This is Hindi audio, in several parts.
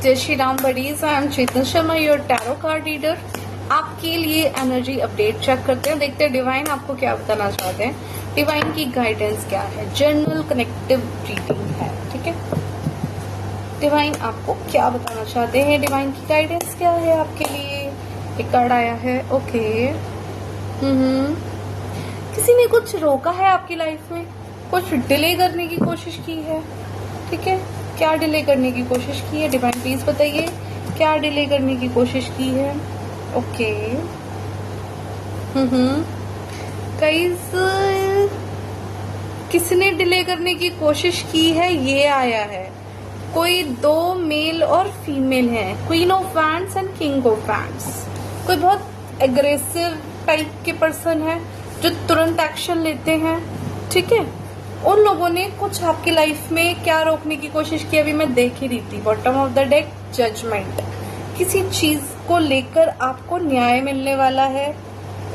जय Shri Ram buddies, I am Chetan Sharma, your tarot card reader. आपके लिए एनर्जी अपडेट चेक करते हैं, देखते हैं डिवाइन आपको क्या बताना चाहते हैं। डिवाइन की गाइडेंस क्या है? जनरल कनेक्टिव रीडिंग है, ठीक है। डिवाइन आपको क्या बताना चाहते हैं? डिवाइन की गाइडेंस क्या है आपके लिए? एक कार्ड आया है, ओके। किसी ने कुछ रोका है आपकी लाइफ में, कुछ डिले करने की कोशिश की है, ठीक है। क्या डिले करने की कोशिश की है? डिवाइन प्लीज बताइए, क्या डिले करने की कोशिश की है? ओके। गाइस, किसने डिले करने की कोशिश की है? ये आया है, कोई दो मेल और फीमेल हैं, queen of wands and king of wands. कोई बहुत एग्रेसिव टाइप के पर्सन है जो तुरंत एक्शन लेते हैं, ठीक है। उन लोगों ने कुछ आपकी लाइफ में क्या रोकने की कोशिश की, अभी मैं देख ही रही थी। Bottom of the deck, judgment. किसी चीज को लेकर आपको न्याय मिलने वाला है,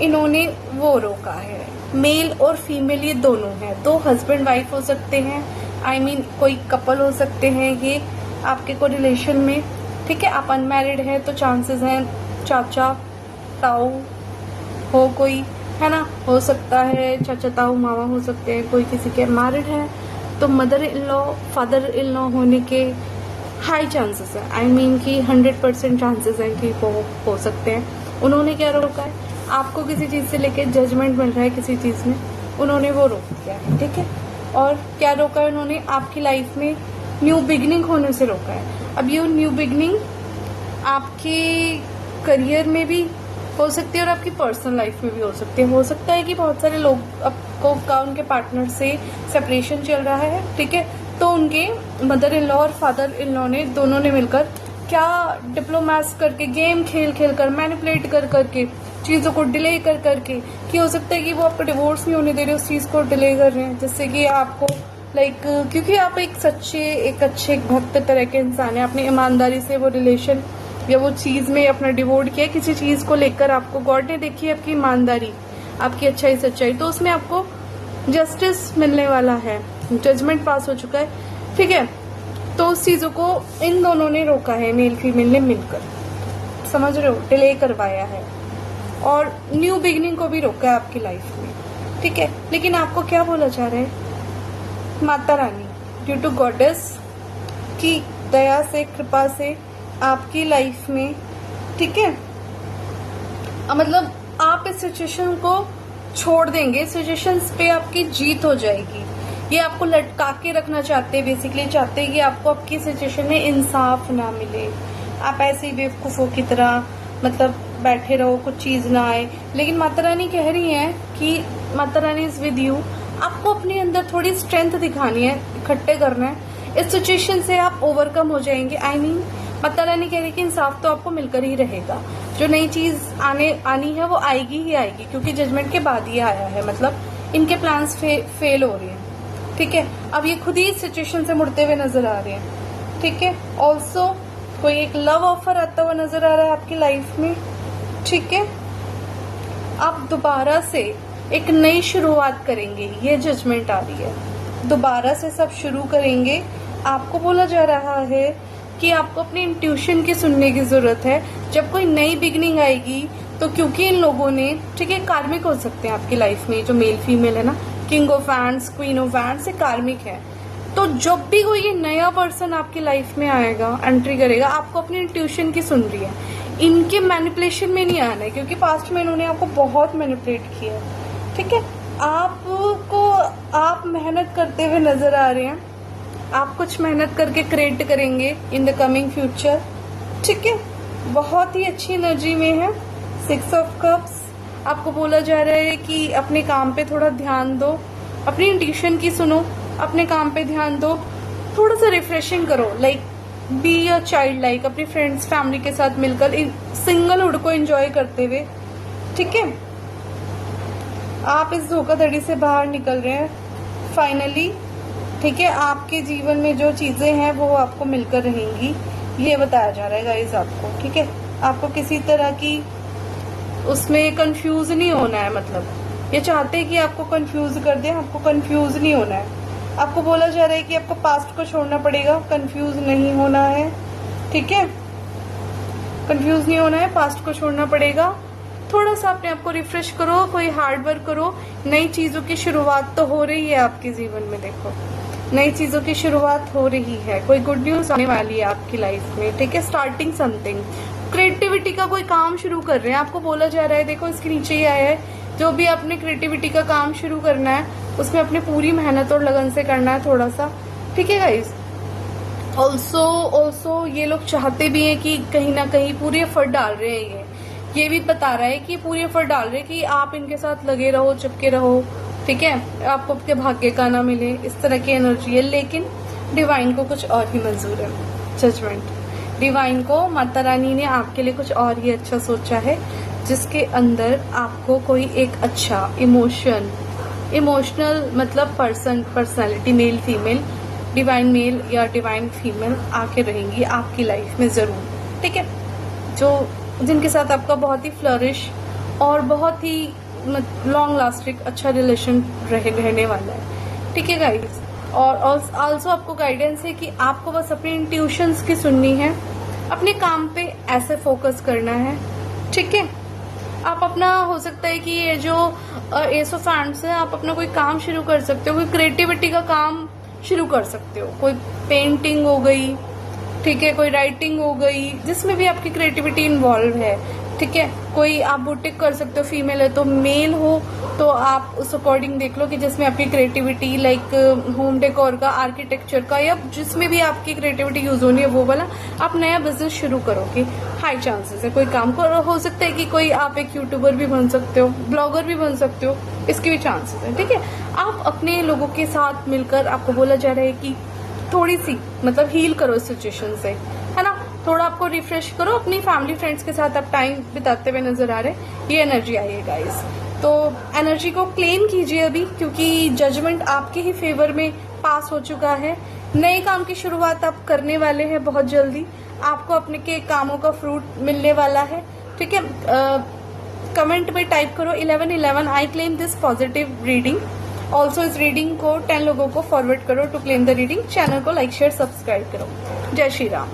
इन्होंने वो रोका है। मेल और फीमेल ये दोनों हैं, दो हस्बैंड वाइफ हो सकते हैं, आई मीन कोई कपल हो सकते हैं ये आपके को रिलेशन में, ठीक है। आप अनमैरिड हैं तो चांसेस हैं चाचा ताऊ हो कोई, है ना, हो सकता है चाचा ताऊ मामा हो सकते हैं। कोई किसी के मैरिड है तो mother in law father in law होने के हाई चांसेस है, आई मीन कि 100% चांसेस हैं कि वो हो सकते हैं। उन्होंने क्या रोका है? आपको किसी चीज से लेके जजमेंट मिल रहा है किसी चीज में, उन्होंने वो रोक दिया है, ठीक है। और क्या रोका है उन्होंने? आपकी लाइफ में न्यू बिगनिंग होने से रोका है। अब ये न्यू बिगनिंग आपके करियर में भी हो सकती है और आपकी पर्सनल लाइफ में भी हो सकती है। हो सकता है कि बहुत सारे लोग आपको का उनके पार्टनर से सेपरेशन चल रहा है, ठीक है। तो उनके मदर इन लॉ और फादर इन लॉ ने दोनों ने मिलकर क्या डिप्लोमैस करके, गेम खेल खेल कर, मैनिपुलेट कर करके, चीजों को डिले कर करके, कि हो सकता है कि वो आपको डिवोर्स नहीं होने दे रहे, उस चीज को डिले कर रहे हैं, जिससे कि आपको क्योंकि आप एक अच्छे भक्त तरह के इंसान है, अपनी ईमानदारी से वो रिलेशन या वो चीज में अपना डिवोट किया, किसी चीज को लेकर आपको गॉड ने देखी आपकी ईमानदारी, आपकी अच्छाई सच्चाई, तो उसमें आपको जस्टिस मिलने वाला है, जजमेंट पास हो चुका है, ठीक है। तो उस चीजों को इन दोनों ने रोका है, मेल फीमेल ने मिलकर, समझ रहे हो, डिले करवाया है। और न्यू बिगिनिंग को भी रोका है आपकी लाइफ में, ठीक है। लेकिन आपको क्या बोला जा रहा है? Mata Rani due to goddess की दया से, कृपा से आपकी लाइफ में, ठीक है, मतलब आप इस सिचुएशन को छोड़ देंगे, सिचुएशंस पे आपकी जीत हो जाएगी। ये आपको लटका के रखना चाहते हैं, बेसिकली चाहते हैं कि आपको आपकी सिचुएशन में इंसाफ ना मिले, आप ऐसे ही बेवकूफों की तरह मतलब बैठे रहो, कुछ चीज ना आए। लेकिन माता रानी कह रही है कि Mata Rani is with you, आपको अपने अंदर थोड़ी स्ट्रेंथ दिखानी है, इकट्ठे करना है, इस सिचुएशन से आप ओवरकम हो जाएंगे। आई मीन माता रानी कह रही है कि इंसाफ तो आपको मिलकर ही रहेगा, जो नई चीज आनी है वो आएगी ही आएगी, क्योंकि जजमेंट के बाद ये आया है, मतलब इनके प्लान्स फेल हो रहे हैं, ठीक है। अब ये खुद ही सिचुएशन से मुड़ते हुए नजर आ रहे हैं, ठीक है। ऑल्सो कोई एक लव ऑफर आता हुआ नजर आ रहा है आपकी लाइफ में, ठीक है। आप दोबारा से एक नई शुरुआत करेंगे, ये जजमेंट आ रही है, दोबारा से सब शुरू करेंगे। आपको बोला जा रहा है कि आपको अपनी इंट्यूशन की सुनने की जरूरत है जब कोई नई बिगनिंग आएगी। तो क्योंकि इन लोगों ने, ठीक है, कार्मिक हो सकते हैं आपकी लाइफ में, जो मेल फीमेल है ना, king of wands queen of wands, ये कार्मिक है। तो जब भी कोई ये नया पर्सन आपकी लाइफ में आएगा, एंट्री करेगा, आपको अपनी इंट्यूशन की सुन रही है, इनके मैनिपुलेशन में नहीं आना है, क्योंकि पास्ट में इन्होंने आपको बहुत मैनिपुलेट किया है, ठीक है। आप मेहनत करते हुए नजर आ रहे हैं, आप कुछ मेहनत करके क्रिएट करेंगे इन द कमिंग फ्यूचर, ठीक है। बहुत ही अच्छी एनर्जी में है 6 ऑफ कप्स। आपको बोला जा रहा है कि अपने काम पे थोड़ा ध्यान दो, अपनी इंट्यूशन की सुनो, अपने काम पे ध्यान दो, थोड़ा सा रिफ्रेशिंग करो, बी अ चाइल्ड लाइक, अपनी फ्रेंड्स फैमिली के साथ मिलकर सिंगलहुड को एंजॉय करते हुए, ठीक है। आप इस धोखाधड़ी से बाहर निकल रहे हैं फाइनली, ठीक है। आपके जीवन में जो चीजें हैं वो आपको मिलकर रहेंगी, ये बताया जा रहा है गाइस आपको, ठीक है। आपको किसी तरह की उसमें कंफ्यूज नहीं होना है, मतलब ये चाहते हैं कि आपको कंफ्यूज कर दें, आपको कंफ्यूज नहीं होना है। आपको बोला जा रहा है कि आपको पास्ट को छोड़ना पड़ेगा, कंफ्यूज नहीं होना है, ठीक है, कंफ्यूज नहीं होना है, पास्ट को छोड़ना पड़ेगा, थोड़ा सा अपने आप को रिफ्रेश करो, कोई हार्ड वर्क करो। नई चीजों की शुरुआत तो हो रही है आपके जीवन में, देखो नई चीजों की शुरुआत हो रही है, कोई गुड न्यूज आने वाली है आपकी लाइफ में, ठीक है। स्टार्टिंग समथिंग, क्रिएटिविटी का कोई काम शुरू कर रहे हैं, आपको बोला जा रहा है, देखो इसके नीचे ही आया है, जो भी आपने क्रिएटिविटी का काम शुरू करना है उसमें अपनी पूरी मेहनत और लगन से करना है थोड़ा सा, ठीक है गाइज। ऑल्सो ये लोग चाहते भी हैं कि कहीं ना कहीं पूरी एफर्ट डाल रहे हैं, ये भी बता रहा है कि पूरी एफर्ट डाल रहे हैं कि आप इनके साथ लगे रहो, चिपके रहो, ठीक है, आपको आपके भाग्य का ना मिले, इस तरह की एनर्जी है। लेकिन डिवाइन को कुछ और ही मंजूर है, जजमेंट। डिवाइन को, माता रानी ने आपके लिए कुछ और ही अच्छा सोचा है, जिसके अंदर आपको कोई एक अच्छा इमोशनल मतलब personality, male female, divine male या डिवाइन फीमेल आके रहेंगी आपकी लाइफ में जरूर, ठीक है, जो जिनके साथ आपका बहुत ही फ्लरिश और बहुत ही लॉन्ग लास्टिंग अच्छा रिलेशन रहने वाला है, ठीक है गाइस। और ऑल्सो आपको गाइडेंस है कि आपको बस अपनी इंट्यूशंस की सुननी है, अपने काम पे ऐसे फोकस करना है, ठीक है। आप अपना, हो सकता है कि ये जो एस ऑफ हैंड्स है, आप अपना कोई काम शुरू कर सकते हो, कोई क्रिएटिविटी का काम शुरू कर सकते हो, कोई पेंटिंग हो गई, ठीक है, कोई राइटिंग हो गई, जिसमें भी आपकी क्रिएटिविटी इन्वॉल्व है, ठीक है। कोई आप बुटीक कर सकते हो, फीमेल है तो, मेल हो तो आप उस अकॉर्डिंग देख लो कि जिसमें आपकी क्रिएटिविटी लाइक होम डेकोर का, आर्किटेक्चर का, या जिसमें भी आपकी क्रिएटिविटी यूज होनी है वो वाला आप नया बिजनेस शुरू करोगे, हाई चांसेस है कोई काम को। हो सकता है कि कोई आप एक यूट्यूबर भी बन सकते हो, ब्लॉगर भी बन सकते हो, इसके भी चांसेस है, ठीक है। आप अपने लोगों के साथ मिलकर, आपको बोला जा रहा है कि थोड़ी सी मतलब हील करो इस सिचुएशन से, है ना, थोड़ा आपको रिफ्रेश करो, अपनी फैमिली फ्रेंड्स के साथ आप टाइम बिताते हुए नजर आ रहे हैं, ये एनर्जी आई है गाइस। तो एनर्जी को क्लेम कीजिए अभी, क्योंकि जजमेंट आपके ही फेवर में पास हो चुका है। नए काम की शुरुआत आप करने वाले हैं बहुत जल्दी, आपको अपने के कामों का फ्रूट मिलने वाला है, ठीक है। कमेंट में टाइप करो 1111 I claim this positive reading. Also इस रीडिंग को 10 लोगों को फॉरवर्ड करो to claim the reading. Channel को लाइक शेयर सब्सक्राइब करो। जय श्री राम।